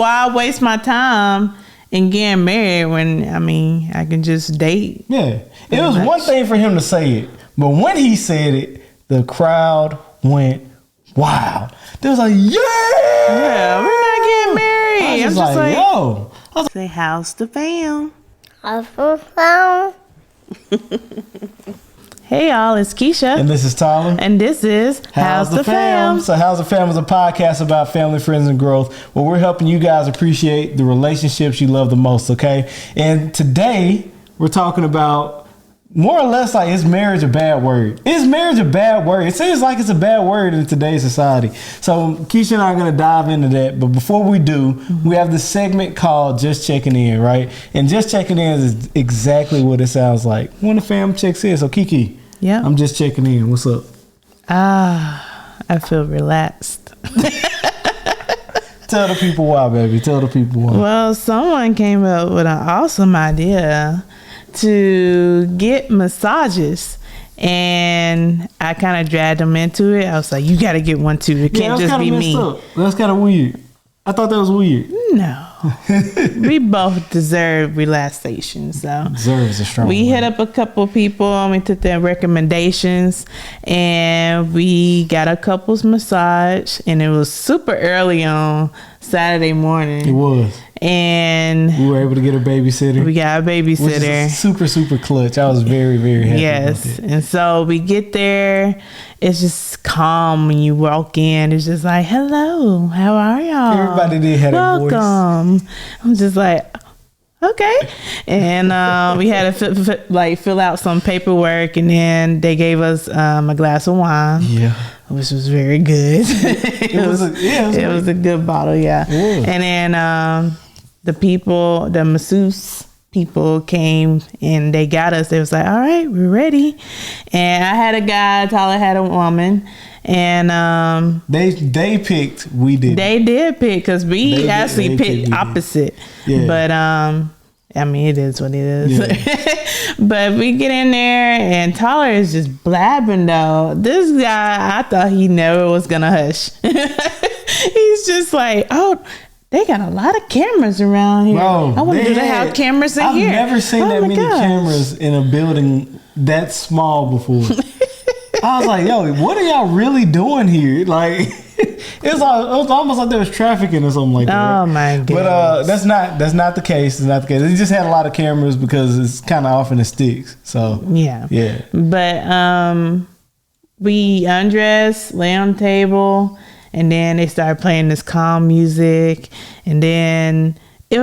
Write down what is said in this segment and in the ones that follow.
Why waste my time in getting married when, I can just date? Yeah. It was one thing for him to say it, but when he said it, the crowd went wild. They was like, yeah, we're not getting married. I was just like, yo. Say, how's the fam? How's the fam? Hey y'all, it's Keisha. And this is Tyler. And this is How's the Fam? So How's the Fam is a podcast about family, friends, and growth, where we're helping you guys appreciate the relationships you love the most, okay? And today, we're talking about more or less like, is marriage a bad word? Is marriage a bad word? It seems like it's a bad word in today's society. So Keisha and I are going to dive into that. But before we do, we have this segment called Just Checking In, right? And Just Checking In is exactly what it sounds like when the fam checks in. So Kiki, yeah, I'm just checking in. What's up? I feel relaxed. Tell the people why, baby. Tell the people why. Well, someone came up with an awesome idea to get massages, and I kind of dragged them into it. I was like, you got to get one too. It can't just be me. That's kind of weird. I thought that was weird. No. We both deserve relaxation. So deserve is a strong we word. hit up a couple people and we took their recommendations, and we got a couple's massage, and it was super early on Saturday morning. It was. And we were able to get a babysitter. We got a babysitter. Which is super, super clutch. I was very, very happy. Yes. About that. And so we get there. It's just calm when you walk in. It's just like, hello, how are y'all? Everybody did have a voice. Welcome. I'm just like, okay. And we had to fill out some paperwork, and then they gave us a glass of wine. Yeah. Which was very good. It was a good bottle, yeah. And then the masseuse people came and they got us. They was like, all right, we're ready. And I had a guy, Tyler had a woman. And they picked, we did. They did pick, because we actually picked opposite. Yeah. But it is what it is. Yeah. But we get in there and Tyler is just blabbing though. This guy, I thought he never was gonna hush. He's just like, oh, they got a lot of cameras around here. Bro, I wonder, do they have cameras in here? I've never seen that many cameras in a building that small before. I was like, yo, what are y'all really doing here? Like, it was almost like there was trafficking or something like that. Oh my god! But that's not the case. It's not the case. They just had a lot of cameras because it's kind of off in the sticks. So yeah. But we undressed, lay on the table, and then they started playing this calm music, and then it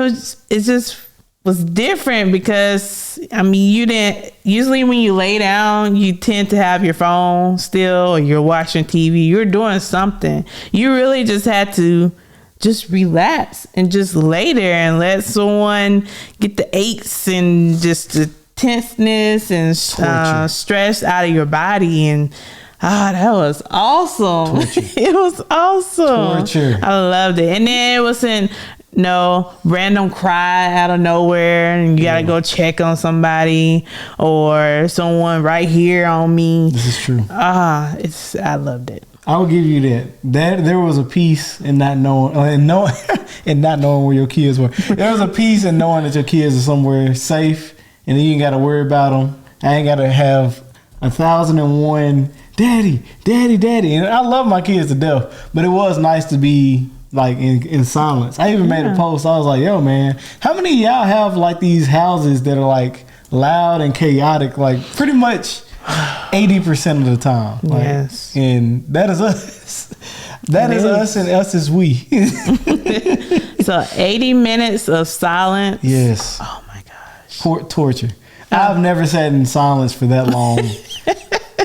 just was different because you didn't usually, when you lay down, you tend to have your phone still, or you're watching TV, you're doing something. You really just had to just relax and just lay there and let someone get the aches and just the tenseness and stress out of your body. And that was awesome. It was awesome. Torture. I loved it. And then it wasn't no random cry out of nowhere and you gotta go check on somebody or someone right here on me. This is true. I loved it. I will give you that. There was a peace in not knowing and not knowing where your kids were. There was a peace in knowing that your kids are somewhere safe and you ain't gotta worry about them. I ain't gotta have 1,001 daddy. And I love my kids to death, but it was nice to be like in silence. I even made a post. I was like, yo man, how many of y'all have like these houses that are like loud and chaotic, like pretty much 80% of the time? Like, yes. And that is us. That is us, and us is we. So 80 minutes of silence. Yes. Oh my gosh. Torture. I've never sat in silence for that long.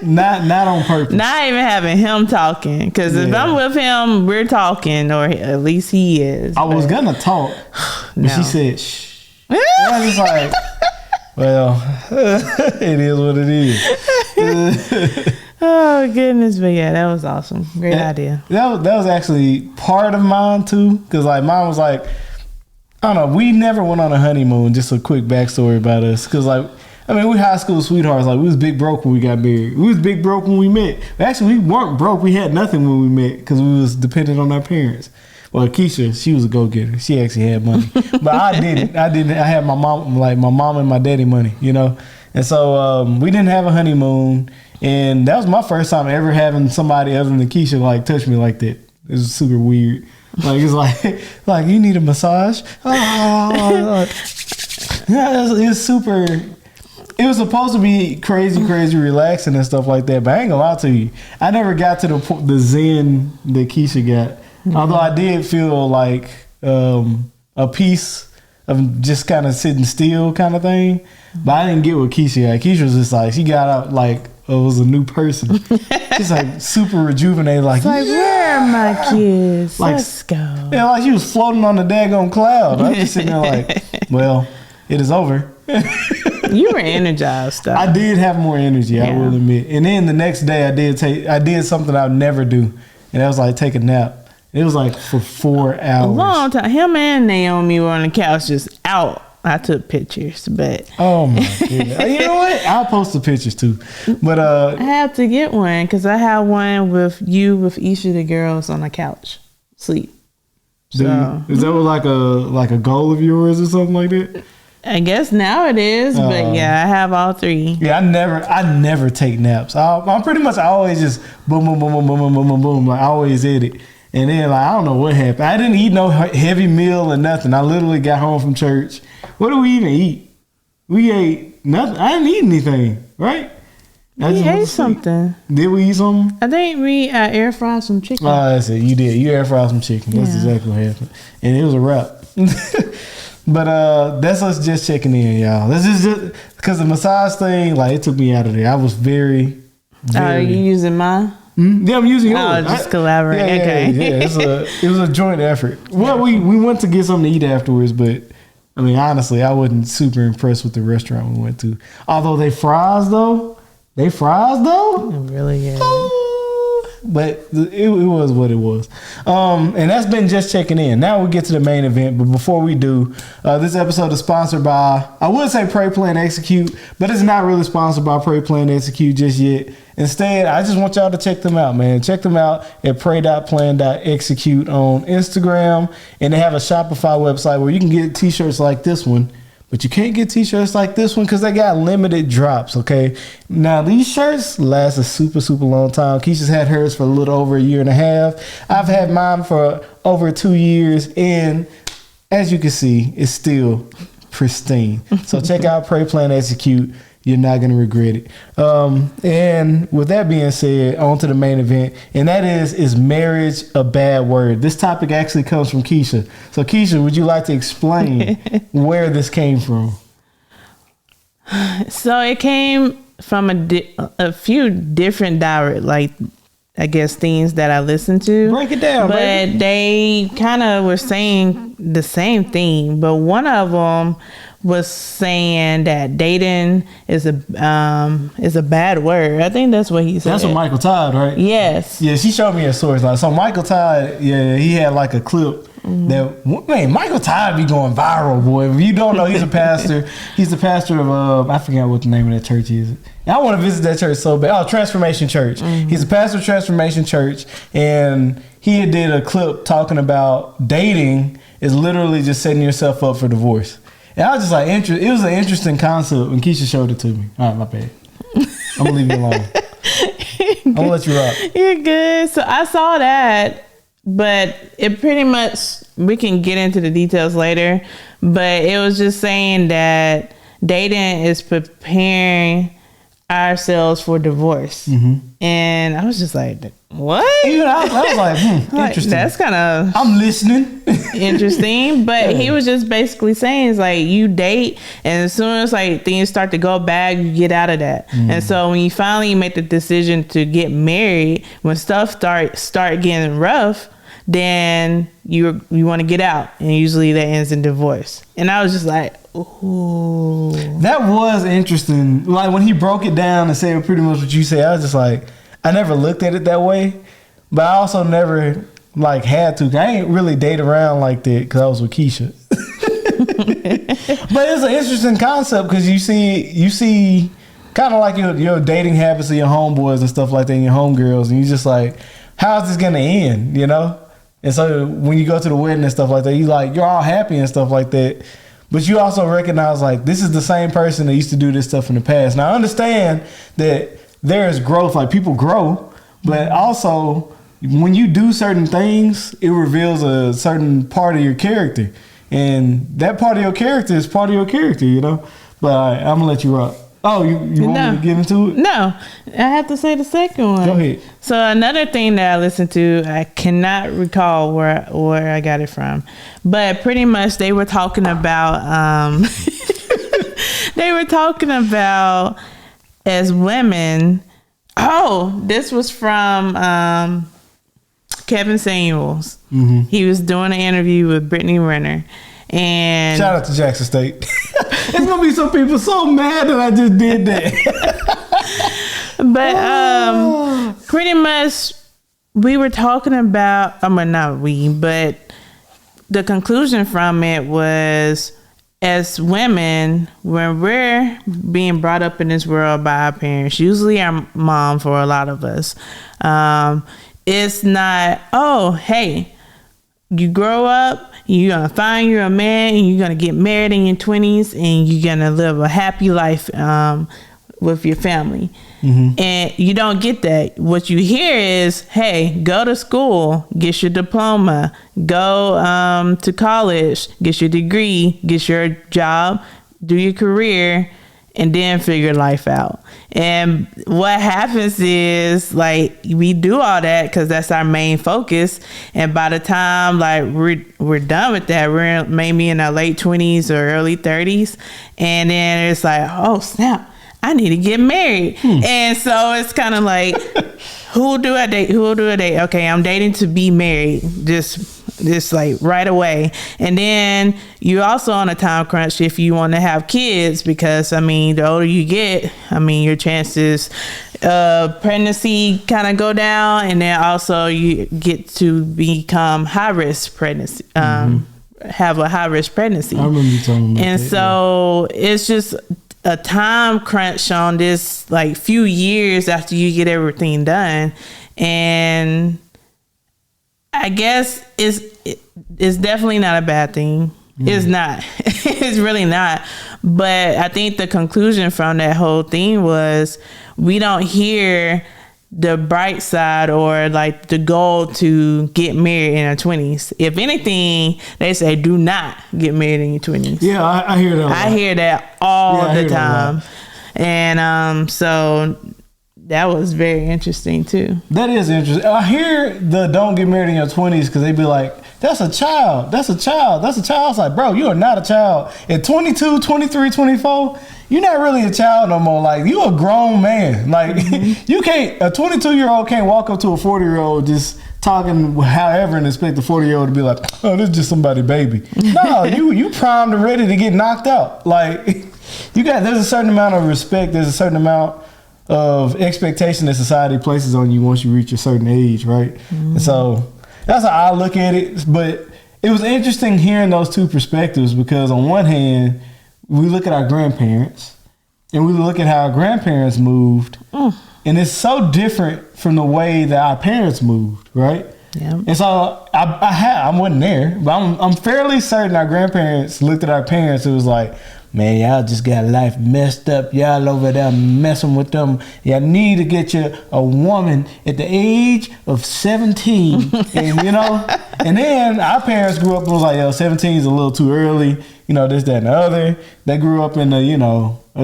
Not on purpose. Not even having him talking, because if I'm with him, we're talking, or at least he is. I was gonna talk, but she said shh. I was like, well, it is what it is. Oh goodness, but yeah, that was awesome. Great idea. That was actually part of mine too, because like mine was like, I don't know, we never went on a honeymoon. Just a quick backstory about us, because like, we high school sweethearts. Like, we was big broke when we got married. We was big broke when we met. But actually, we weren't broke. We had nothing when we met because we was dependent on our parents. Well, Keisha, she was a go-getter. She actually had money. But I didn't. I had my mom and my daddy money, you know? And so we didn't have a honeymoon. And that was my first time ever having somebody other than Keisha like touch me like that. It was super weird. Like it's like you need a massage. Oh, yeah, it was super. It was supposed to be crazy relaxing and stuff like that. But I ain't gonna lie to you, I never got to the zen that Keisha got. Mm-hmm. Although I did feel like a piece of just kind of sitting still kind of thing. But I didn't get what Keisha got. Keisha was just like, she got out like it was a new person. She's like super rejuvenated. Like, where are my kids? Like, let's go. Yeah, like she was floating on the daggone cloud. I was just sitting there like, well, it is over. You were energized though. I did have more energy, I will admit. And then the next day I did something I would never do. And that was like take a nap. It was like for 4 hours. A long time. Him and Naomi were on the couch just out. I took pictures, but oh my goodness. You know what? I'll post the pictures too. But I have to get one because I have one with each of the girls on the couch sleep. So is that like a goal of yours or something like that? I guess now it is, but yeah, I have all 3. Yeah, I never take naps. I'm pretty much always just boom, boom, boom, boom, boom, boom, boom, boom, boom. Like I always hit it. And then like I don't know what happened. I didn't eat no heavy meal or nothing. I literally got home from church. What did we even eat? We ate nothing. I didn't eat anything, right? We ate something. Did we eat something? I think we air fried some chicken. Oh, that's it. You did. You air fried some chicken. That's exactly what happened. And it was a wrap. But that's us just checking in, y'all. This is just because the massage thing, like it took me out of there. I was very. Are you using mine? Yeah, I'm using yours. Oh, just collaborate. Okay. Yeah, it was a joint effort. Well, we went to get something to eat afterwards, but I mean, honestly, I wasn't super impressed with the restaurant we went to. Although they fries though. Really good. But it was what it was. And that's been just checking in. Now we get to the main event. But before we do, this episode is sponsored by, I would say Pray, Plan, Execute, but it's not really sponsored by Pray, Plan, Execute just yet. Instead, I just want y'all to check them out, man. Check them out at pray.plan.execute on Instagram. And they have a Shopify website where you can get t-shirts like this one. But you can't get t-shirts like this one because they got limited drops, okay? Now, these shirts last a super long time. Keisha's had hers for a little over 1.5 years. I've had mine for over 2 years. And as you can see, it's still pristine. So check out Pray, Plan, Execute. You're not going to regret it. And with that being said, on to the main event. And that is marriage a bad word? This topic actually comes from Keisha. So Keisha, would you like to explain where this came from? So it came from a few different I guess things that I listened to. Break it down, but baby. They kind of were saying the same thing. But one of them was saying that dating is a bad word. I think that's what he said. That's what Michael Todd, right? Yes. Yeah, she showed me a source. Like, so Michael Todd, yeah, he had like a clip that, man, Michael Todd be going viral, boy. If you don't know, he's a pastor. He's the pastor of, I forget what the name of that church is. I want to visit that church so bad. Oh, Transformation Church. He's a pastor of Transformation Church, and he did a clip talking about dating is literally just setting yourself up for divorce. And I was just like, it was an interesting concept when Keisha showed it to me. All right, my bad. I'm going to leave you alone. I'm going to let you rock. You're good. So I saw that, but it pretty much, we can get into the details later, but it was just saying that dating is preparing ourselves for divorce. And I was just like, what? Even I was like, interesting. That's kind of, I'm listening. Interesting. But he was just basically saying, it's like you date, and as soon as like things start to go bad, you get out of that. And so when you finally make the decision to get married, when stuff start getting rough, then you want to get out, and usually that ends in divorce. And I was just like, ooh, that was interesting. Like when he broke it down and said pretty much what you said, I was just like, I never looked at it that way, but I also never like had to. I ain't really date around like that because I was with Keisha. But it's an interesting concept because you see kind of like your dating habits of your homeboys and stuff like that, and your homegirls, and you just like, how's this gonna end? You know, And so when you go to the wedding and stuff like that, you're all happy and stuff like that. But you also recognize like this is the same person that used to do this stuff in the past. Now I understand that there is growth, like people grow, but also when you do certain things, it reveals a certain part of your character. And that part of your character is part of your character, you know? But all right, I'm gonna let you rock. Oh, you want me to get into it? No, I have to say the second one. Go ahead. So another thing that I listened to, I cannot recall where I got it from, but pretty much they were talking about as women. Oh, this was from Kevin Samuels. Mm-hmm. He was doing an interview with Brittany Renner. And shout out to Jackson State. It's gonna be some people so mad that I just did that. But pretty much we were talking about, not we, but the conclusion from it was, as women, when we're being brought up in this world by our parents, usually our mom for a lot of us, it's not, oh, hey, you grow up, you're going to find you're a man, and you're going to get married in your 20s, and you're going to live a happy life with your family. Mm-hmm. And you don't get that. What you hear is, hey, go to school, get your diploma, go to college, get your degree, get your job, do your career, and then figure life out. And what happens is, like, we do all that because that's our main focus. And by the time, like, we're done with that, we're maybe in our late 20s or early 30s. And then it's like, oh, snap, I need to get married. And so it's kind of like, who do I date? Okay, I'm dating to be married. Just like right away. And then you're also on a time crunch if you want to have kids, because the older you get, your chances of pregnancy kind of go down, and then also you get to become high risk pregnancy, have a high risk pregnancy. I remember you talking about that. And so it's just a time crunch on this, like, few years after you get everything done. And I guess it's definitely not a bad thing. It's not. It's really not. But I think the conclusion from that whole thing was, we don't hear the bright side or like the goal to get married in our 20s. If anything, they say do not get married in your 20s. Yeah, I hear that. I hear that all the time. And so that was very interesting too. That is interesting. I hear the don't get married in your 20s because they be like, that's a child. That's a child. That's a child. It's like, bro, you are not a child. At 22, 23, 24, you're not really a child no more. Like, you a grown man. Like, you can't, a 22-year-old can't walk up to a 40-year-old just talking however and expect the 40-year-old to be like, oh, this is just somebody's baby. No, you primed and ready to get knocked out. Like, there's a certain amount of respect. There's a certain amount of expectation that society places on you once you reach a certain age, right? And so that's how I look at it. But it was interesting hearing those two perspectives, because on one hand, we look at our grandparents and we look at how our grandparents moved, and it's so different from the way that our parents moved, right? Yeah. And so I wasn't there, but I'm fairly certain our grandparents looked at our parents. It was like, man, y'all just got life messed up. Y'all over there messing with them. Y'all need to get you a woman at the age of 17. And, and then our parents grew up and was like, 17 is a little too early. This, that, and the other. They grew up in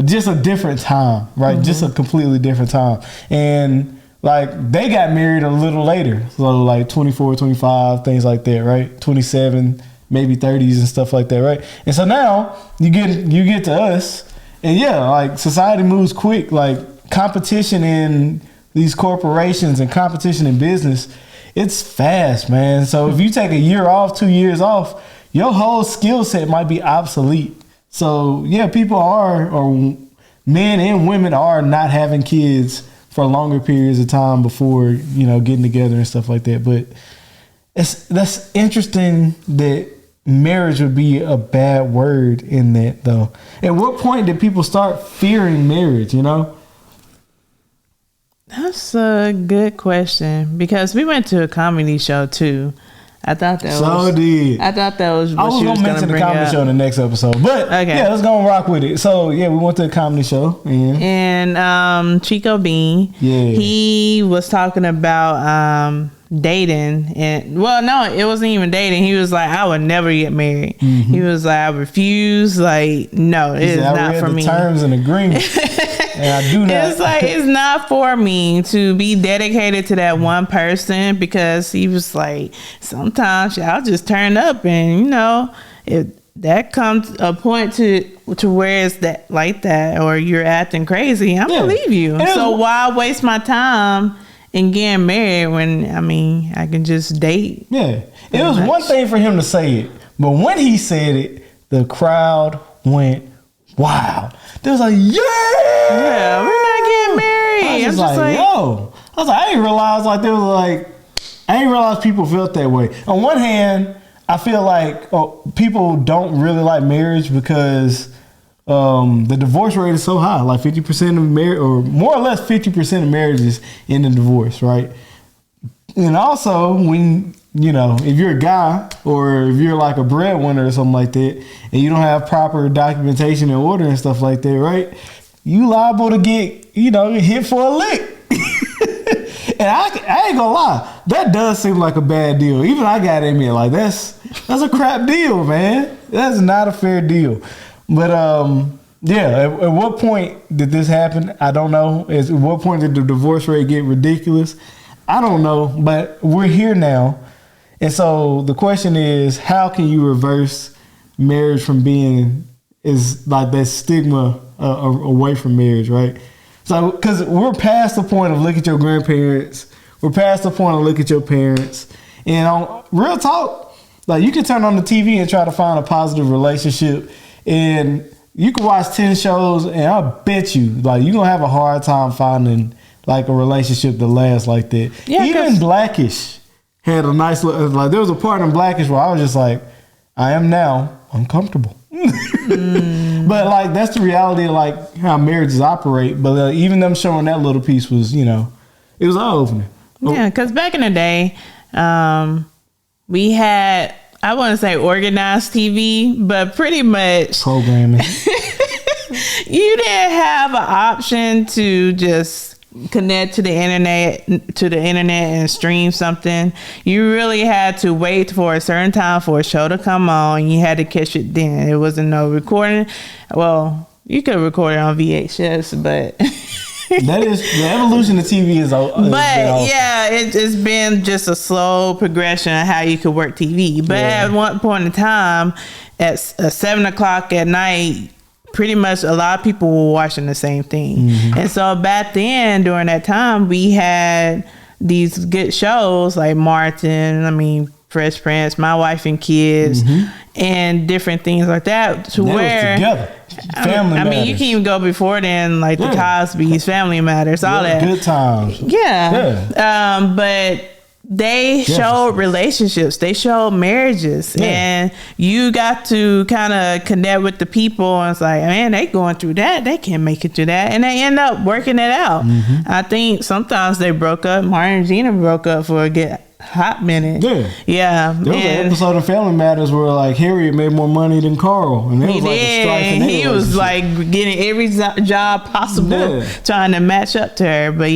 just a different time, right? Mm-hmm. Just a completely different time. And, like, they got married a little later. So, like, 24, 25, things like that, right? 27, maybe 30s and stuff like that, right? And so now you get to us, and like, society moves quick. Like, competition in these corporations and competition in business, it's fast, man. So if you take a year off, 2 years off, your whole skill set might be obsolete. So people are, or men and women are, not having kids for longer periods of time before getting together and stuff like that. But that's interesting that marriage would be a bad word in that, though. At what point did people start fearing marriage, That's a good question, because we went to a comedy show too. I thought that So did. I thought that was I what was she was gonna going to mention the bring comedy up. show in the next episode, but Okay. yeah, let's go and rock with it. So yeah, we went to a comedy show, And Chico Bean, Yeah. he was talking about dating, and well, no, it wasn't even dating. He was like, I would never get married. He was like, I refuse. Like, no, it he is said, I not read for the me. terms and agreements, and I do not. It's like, it's not for me to be dedicated to that one person, because he was like, sometimes I'll just turn up, and you know, if that comes a point to where it's that like that, or you're acting crazy, I'm gonna leave you. And So why waste my time in getting married when, I mean, I can just date? Yeah, it was one thing for him to say it, but when he said it, the crowd went wild. They was like, Yeah, we're not getting married. I was I'm just just like, yo. I was like, I didn't realize I didn't realize people felt that way. On one hand, I feel like people don't really like marriage because the divorce rate is so high. Like 50% of marriage, or more or less 50% of marriages end in divorce, right? And also, when you know, if you're a guy or if you're like a breadwinner or something like that, and you don't have proper documentation and order and stuff like that, right? You liable to get, you know, hit for a lick. And I ain't gonna lie, that does seem like a bad deal. Even I got in me like that's a crap deal, man. That's not a fair deal. But yeah, at what point did this happen? I don't know. At what point did the divorce rate get ridiculous? I don't know. But we're here now, and so the question is, how can you reverse marriage from being is like that stigma away from marriage, right? So, because we're past the point of look at your grandparents, we're past the point of look at your parents, and on real talk, like you can turn on the TV and try to find a positive relationship, and you can watch 10 shows, and I bet you, like, you're gonna have a hard time finding like a relationship that lasts like that. Yeah, even Blackish had a nice look. Like there was a part in Blackish where I was just like, I am now uncomfortable. But like that's the reality of like how marriages operate. But even them showing that little piece was, you know, it was eye opening. Yeah, because back in the day, we had, I wouldn't say organized TV, but pretty much Programming. you didn't have an option to just connect to the internet and stream something. You really had to wait for a certain time for a show to come on. You had to catch it then. It wasn't no recording. Well, you could record it on VHS, but that is the evolution of TV is. But yeah, it's been just a slow progression of how you could work TV. But at one point in time, at 7 o'clock at night, pretty much a lot of people were watching the same thing. And so back then, during that time, we had these good shows like Martin, I mean, Fresh Prince, My Wife and Kids, and different things like that. To that where was together. Family I mean, you Matters. can even go before then, like the Cosby's, Family Matters, all that. Good times. Yeah. But they showed relationships, they showed marriages, and you got to kind of connect with the people, and it's like, man, they going through that, they can't make it through that, and they end up working it out. I think sometimes they broke up. Martin and Gina broke up for a good hot minute. Yeah. There was an episode of Family Matters where like Harriet made more money than Carl, and it was like a strife in their he was relationship. like getting every job possible, trying to match up to her. But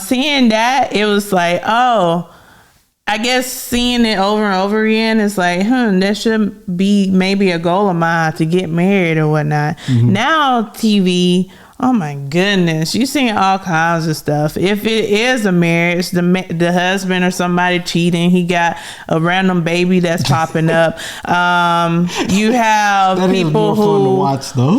seeing that, it was like, oh, I guess seeing it over and over again is like, that should be maybe a goal of mine to get married or whatnot. Now TV, oh my goodness, you seeing all kinds of stuff. If it is a marriage, the husband or somebody cheating, he got a random baby that's popping up. You have that people who watch, though.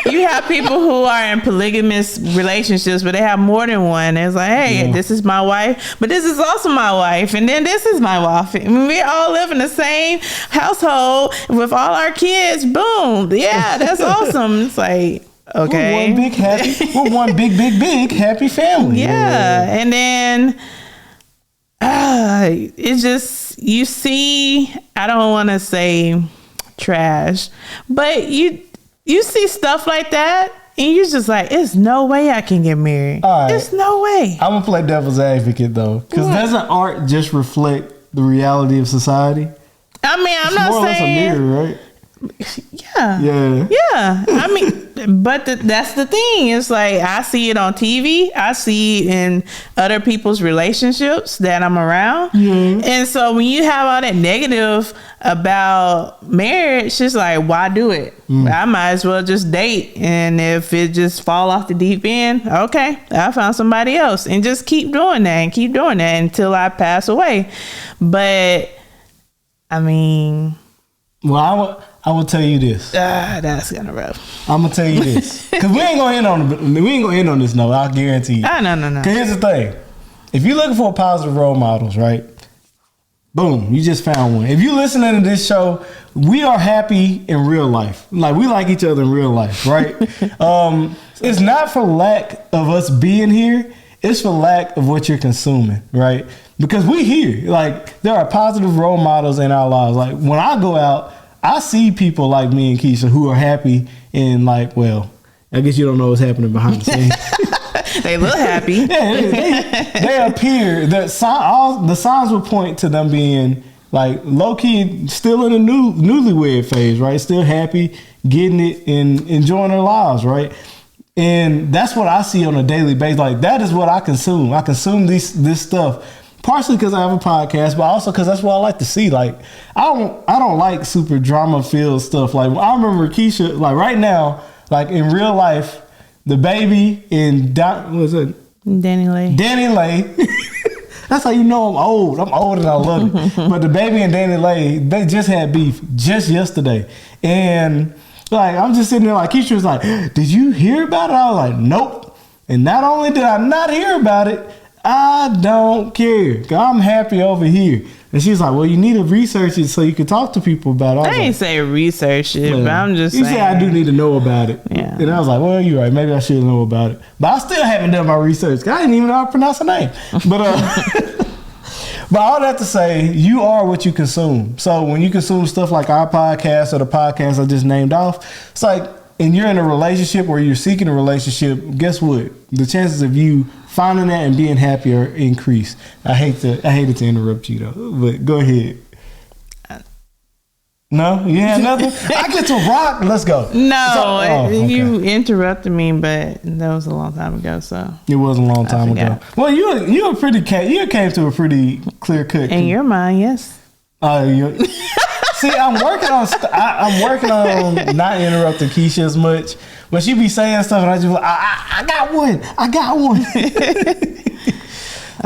you have people who are in polygamous relationships, but they have more than one. It's like, hey, this is my wife, but this is also my wife, and then this is my wife. I mean, we all live in the same household with all our kids. Boom, yeah, that's awesome. It's like, okay, we're one big happy family. Yeah. And then it's just, you see, I don't want to say trash, but you see stuff like that, And you're just like, it's no way I can get married. All right. It's no way. I'm gonna play devil's advocate though, because doesn't art just reflect the reality of society? I mean, I'm It's not more or less a saying. mirror, right? Yeah. Yeah. Yeah. I mean, but that's the thing. It's like I see it on TV. I see it in other people's relationships that I'm around. Yeah. And so when you have all that negative about marriage, it's like, why do it? I might as well just date. And if it just fall off the deep end, okay, I found somebody else, and just keep doing that and keep doing that until I pass away. But I mean, Well, I will tell you this. that's kind of rough. I'm gonna tell you this, because we ain't gonna end on this note. I'll guarantee you. No. Because here's the thing: if you're looking for positive role models, right? Boom, you just found one. If you're listening to this show, we are happy in real life. Like, we like each other in real life, right? It's not for lack of us being here. It's for lack of what you're consuming, right? Because we here. Like, there are positive role models in our lives. Like, when I go out, I see people like me and Keisha who are happy and like, well, I guess you don't know what's happening behind the scenes. They look happy. Yeah, they appear. The signs would point to them being like low key, still in the newlywed phase, right? Still happy, getting it, and enjoying their lives, right? And that's what I see on a daily basis. Like, that is what I consume. I consume this stuff. Partially because I have a podcast, but also because that's what I like to see. Like, I don't like super drama filled stuff. Like, I remember Keisha, like right now, like in real life, the baby and what was it? Danny Lay. That's how you know I'm old. I'm old and I love it. But the baby and Danny Lay, they just had beef just yesterday. And like, I'm just sitting there like, Keisha was like, did you hear about it? I was like, nope. And not only did I not hear about it, I don't care. 'Cause I'm happy over here. And she's like, well, you need to research it so you can talk to people about it. I ain't say research it, but I'm just you saying. say I do need to know about it. Yeah. And I was like, well, you're right. Maybe I should know about it. But I still haven't done my research. 'Cause I didn't even know how to pronounce her name. But but all that to say, you are what you consume. So when you consume stuff like our podcast or the podcast I just named off, it's like, and you're in a relationship or you're seeking a relationship, guess what? The chances of you finding that and being happy are increased. I hated to interrupt you though, but go ahead. No, you have nothing. I get to rock. Let's go. No, okay. You interrupted me, but that was a long time ago. So It was a long time ago. Well, you were pretty. You came to a pretty clear cut. in your mind, yes. See, I'm working on. I'm working on not interrupting Keisha as much. When she be saying stuff, and I just like, I got one.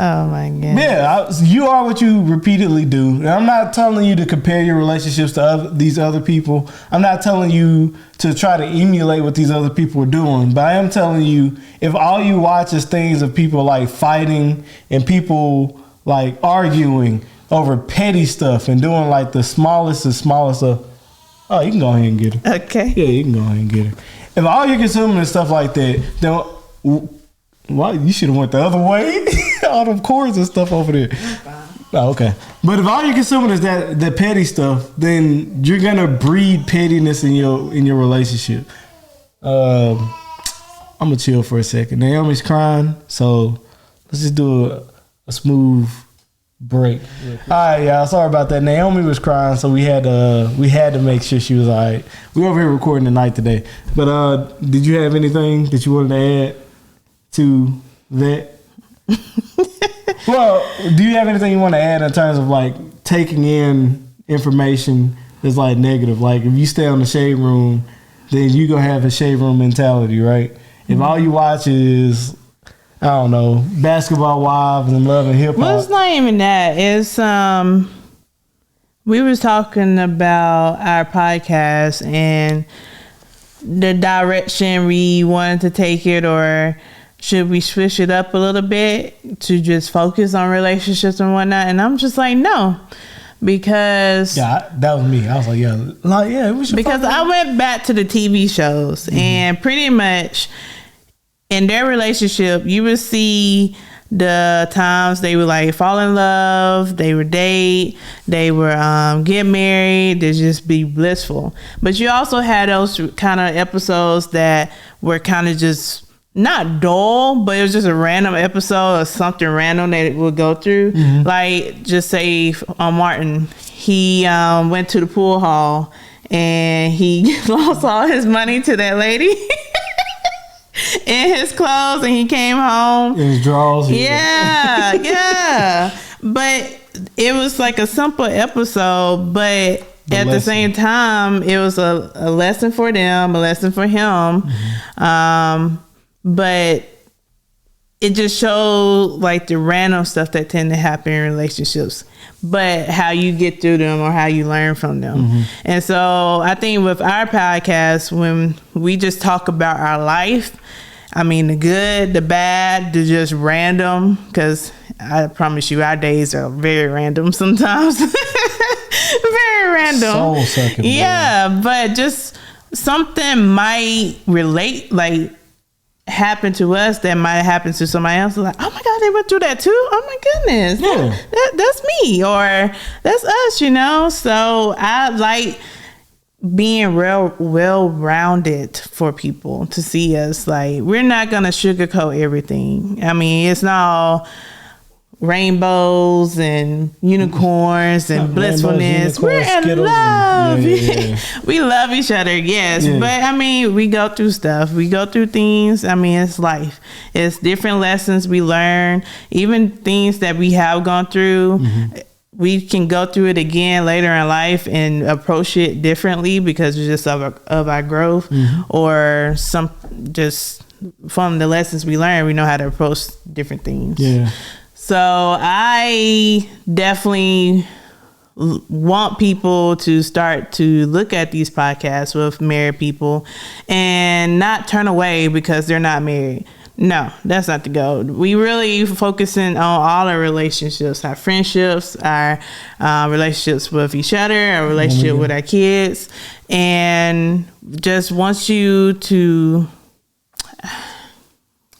Oh my god. Yeah, you are what you repeatedly do. And I'm not telling you to compare your relationships to these other people. I'm not telling you to try to emulate what these other people are doing. But I am telling you, if all you watch is things of people like fighting and people like arguing over petty stuff and doing like the smallest stuff, oh, you can go ahead and get her. Okay. Yeah, you can go ahead and get her. If all you're consuming is stuff like that, then well, you should have went the other way. All them chords and stuff over there. Oh, okay. But if all you're consuming is that petty stuff, then you're gonna breed pettiness in your relationship. I'm gonna chill for a second. Naomi's crying, so let's just do a smooth break. All right, y'all. Sorry about that. Naomi was crying, so we had to make sure she was all right. We over here recording tonight today. But did you have anything that you wanted to add to that? Well, do you have anything you want to add in terms of like taking in information that's like negative? Like if you stay on the shade room, then you gonna have a shade room mentality, right? If all you watch is, I don't know, Basketball Wives and Love and Hip Hop. Well, it's not even that. It's we was talking about our podcast and the direction we wanted to take it, or should we switch it up a little bit to just focus on relationships and whatnot? And I'm just like, no, because that was me. I was like, yeah, we should. Because I went back to the TV shows and pretty much in their relationship, you would see the times they would like fall in love, they would date, they would get married, they just be blissful. But you also had those kind of episodes that were kind of just not dull, but it was just a random episode of something random that it would go through. Like, just say Martin, he went to the pool hall and he lost all his money to that lady in his clothes, and he came home in his drawers. Yeah. But it was like a simple episode, but at the same time, it was a lesson for them, a lesson for him. But it just showed like the random stuff that tend to happen in relationships, but how you get through them or how you learn from them. And so I think with our podcast, when we just talk about our life, I mean, the good, the bad, the just random, because I promise you our days are very random sometimes. Very random. Soul sucking. Yeah, but just something might relate, like happen to us that might happen to somebody else. Like, oh my God, they went through that too. Oh my goodness. Yeah. That's me, or that's us, you know? So I like being real well-rounded for people to see us. Like, we're not going to sugarcoat everything. I mean, it's not all rainbows and unicorns and blissfulness. We're in love. We love each other, yes. But I mean, we go through stuff. We go through things. I mean, it's life. It's different lessons we learn. Even things that we have gone through, we can go through it again later in life and approach it differently because it's just of our growth, or some just from the lessons we learn, we know how to approach different things. So I definitely want people to start to look at these podcasts with married people and not turn away because they're not married. No, that's not the goal. We really focusing on all our relationships, our friendships, our relationships with each other, our relationship with our kids, and just want you to,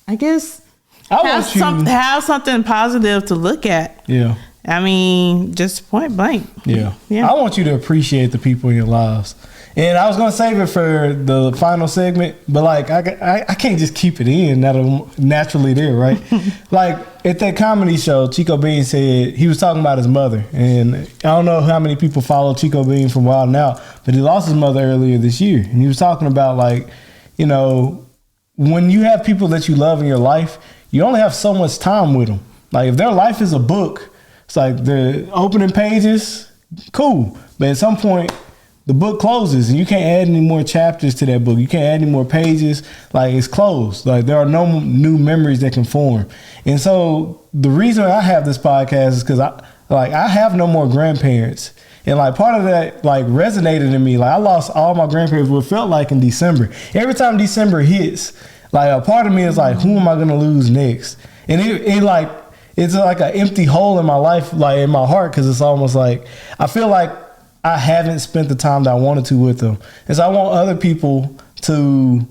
I guess, have something positive to look at. Yeah. I mean, just point blank. Yeah. I want you to appreciate the people in your lives. And I was going to save it for the final segment, but like I can't just keep it in that I'm naturally there, right? Like at that comedy show, Chico Bean said he was talking about his mother. And I don't know how many people follow Chico Bean from Wild 'N Out, but he lost his mother earlier this year. And he was talking about, like, you know, when you have people that you love in your life, you only have so much time with them. Like, if their life is a book, it's like the opening pages, cool. But at some point, the book closes and you can't add any more chapters to that book. You can't add any more pages. Like, it's closed. Like, there are no new memories that can form. And so the reason I have this podcast is because I have no more grandparents. And like part of that like resonated in me. Like, I lost all my grandparents, what it felt like in December. Every time December hits, like a part of me is like, who am I gonna lose next? And it's like an empty hole in my life, like in my heart, because it's almost like I feel like I haven't spent the time that I wanted to with them. And so I want other people to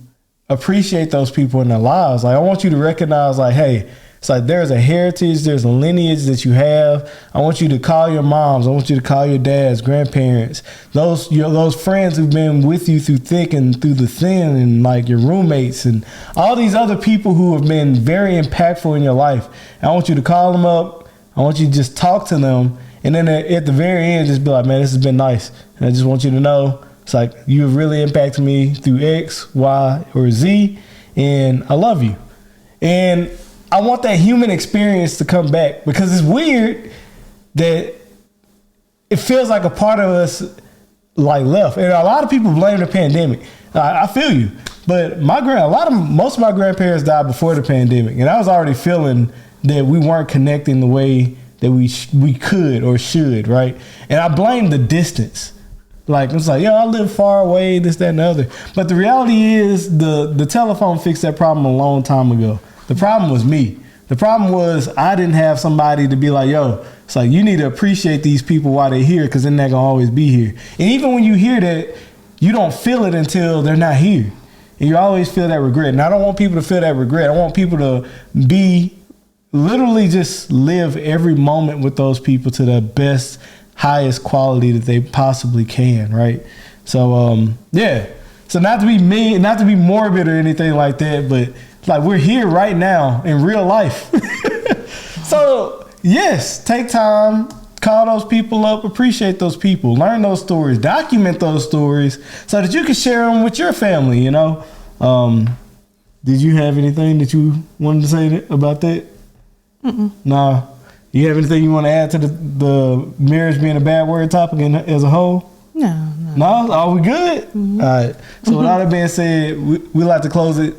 appreciate those people in their lives. Like, I want you to recognize, like, hey, it's like there's a heritage, there's a lineage that you have. I want you to call your moms. I want you to call your dads, grandparents, those friends who've been with you through thick and through the thin, and like your roommates and all these other people who have been very impactful in your life. And I want you to call them up. I want you to just talk to them. And then at the very end, just be like, man, this has been nice. And I just want you to know, it's like, you have really impacted me through X, Y, or Z, and I love you. And I want that human experience to come back, because it's weird that it feels like a part of us like left. And a lot of people blame the pandemic. I feel you. But most of my grandparents died before the pandemic, and I was already feeling that we weren't connecting the way that we could or should, right? And I blame the distance. Like, it's like, I live far away, this, that, and the other. But the reality is the telephone fixed that problem a long time ago. The problem was me. The problem was I didn't have somebody to be like, it's like, you need to appreciate these people while they're here, because they're not going to always be here. And even when you hear that, you don't feel it until they're not here. And you always feel that regret. And I don't want people to feel that regret. I want people to be literally just live every moment with those people to the best, highest quality that they possibly can, right? So yeah. So not to be mean, not to be morbid or anything like that, but like we're here right now in real life. So yes, take time, call those people up, appreciate those people, learn those stories, document those stories so that you can share them with your family, you know. Did you have anything that you wanted to say about that? Nah. You have anything you want to add to the marriage being a bad word topic as a whole? No. No? Are we good? All right. So with all that being said, we like to close it.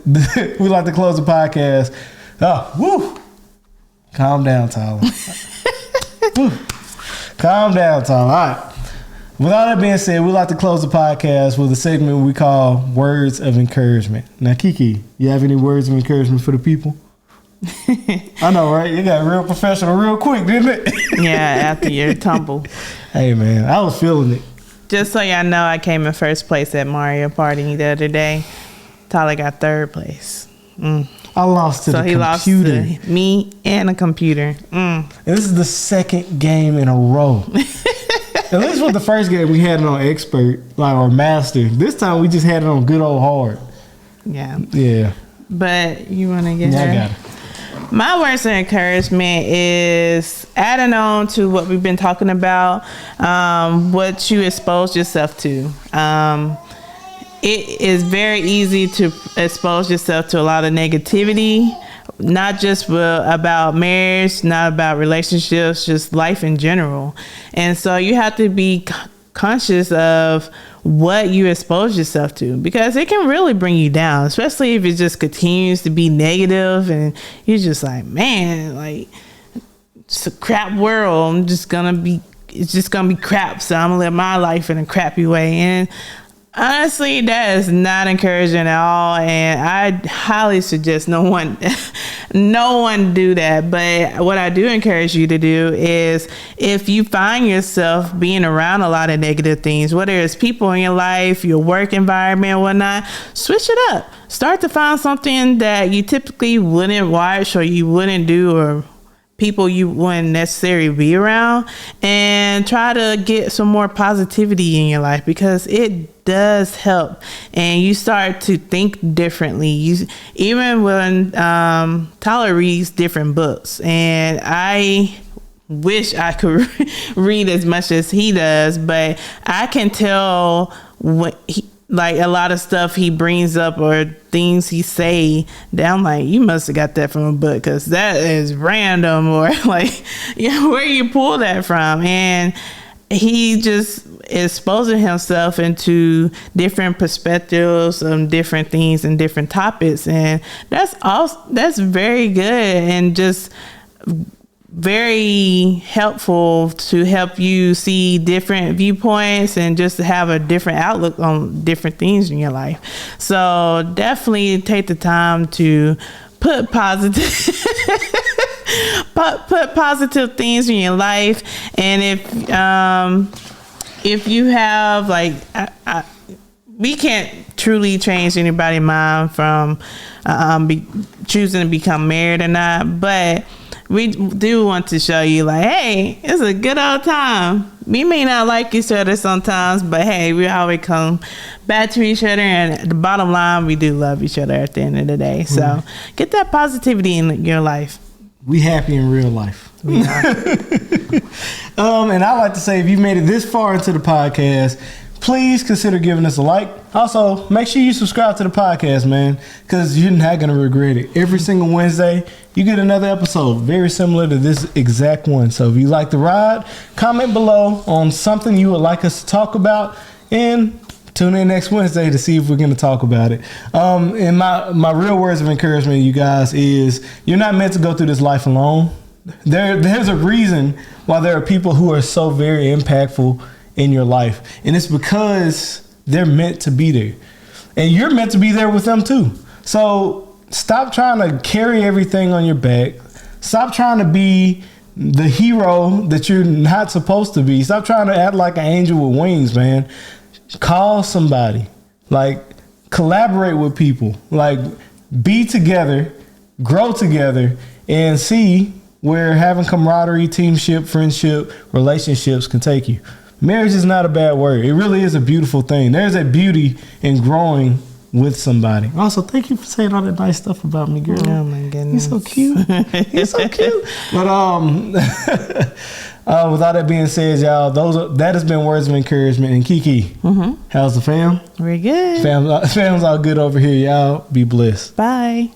We like to close the podcast. Oh, woo. Calm down, Tyler. Calm down, Tyler. All right. With all that being said, we like to close the podcast with a segment we call Words of Encouragement. Now, Kiki, you have any words of encouragement for the people? I know, right? You got real professional real quick, didn't it? Yeah, after your tumble. Hey, man, I was feeling it. Just so y'all know, I came in first place at Mario Party the other day. Tyler got third place. I lost to the computer. So he lost to me and a computer. And this is the second game in a row. At least with the first game, we had it on expert, like, or master. This time, we just had it on good old hard. Yeah. Yeah. But you want to get Yeah, her? I got it. My words of encouragement is adding on to what we've been talking about, what you expose yourself to. It is very easy to expose yourself to a lot of negativity, not just about marriage, not about relationships, just life in general. And so you have to be conscious of what you expose yourself to, because it can really bring you down, especially if it just continues to be negative and you're just like, man, like, it's a crap world. It's just gonna be crap, so I'm gonna live my life in a crappy way. And honestly, that is not encouraging at all, and I highly suggest no one do that. But what I do encourage you to do is, if you find yourself being around a lot of negative things, whether it's people in your life, your work environment, or whatnot, switch it up. Start to find something that you typically wouldn't watch or you wouldn't do, or people you wouldn't necessarily be around, and try to get some more positivity in your life, because it does help, and you start to think differently. Even when Tyler reads different books, and I wish I could read as much as he does, but I can tell what like a lot of stuff he brings up or things he say that I'm like, you must have got that from a book, because that is random, or like, yeah, where you pull that from. And he just exposing himself into different perspectives on different things and different topics, and that's very good and just very helpful to help you see different viewpoints and just have a different outlook on different things in your life. So definitely take the time to put positive put positive things in your life. And if you have, like, we can't truly change anybody's mind from choosing to become married or not, but we do want to show you, like, hey, it's a good old time. We may not like each other sometimes, but hey, we always come back to each other, and the bottom line, we do love each other at the end of the day. So get that positivity in your life. We happy in real life. We are. And I like to say, if you made it this far into the podcast, please consider giving us a like. Also, make sure you subscribe to the podcast, man, because you're not going to regret it. Every single Wednesday, you get another episode very similar to this exact one. So if you like the ride, comment below on something you would like us to talk about, and tune in next Wednesday to see if we're going to talk about it. And my real words of encouragement, you guys, is you're not meant to go through this life alone. There's a reason why there are people who are so very impactful in your life, and it's because they're meant to be there, and you're meant to be there with them too. So stop trying to carry everything on your back. Stop trying to be the hero that you're not supposed to be. Stop trying to act like an angel with wings, man. Call somebody, like, collaborate with people, like, be together, grow together, and see where having camaraderie, teamship, friendship, relationships can take you. Marriage is not a bad word. It really is a beautiful thing. There's a beauty in growing with somebody. Also, thank you for saying all that nice stuff about me, girl. Oh my goodness. You're so cute. You're so cute. But with all that being said, y'all, that has been words of encouragement. And Kiki, how's the fam? We're good. Fam's all good over here, y'all. Be blessed. Bye.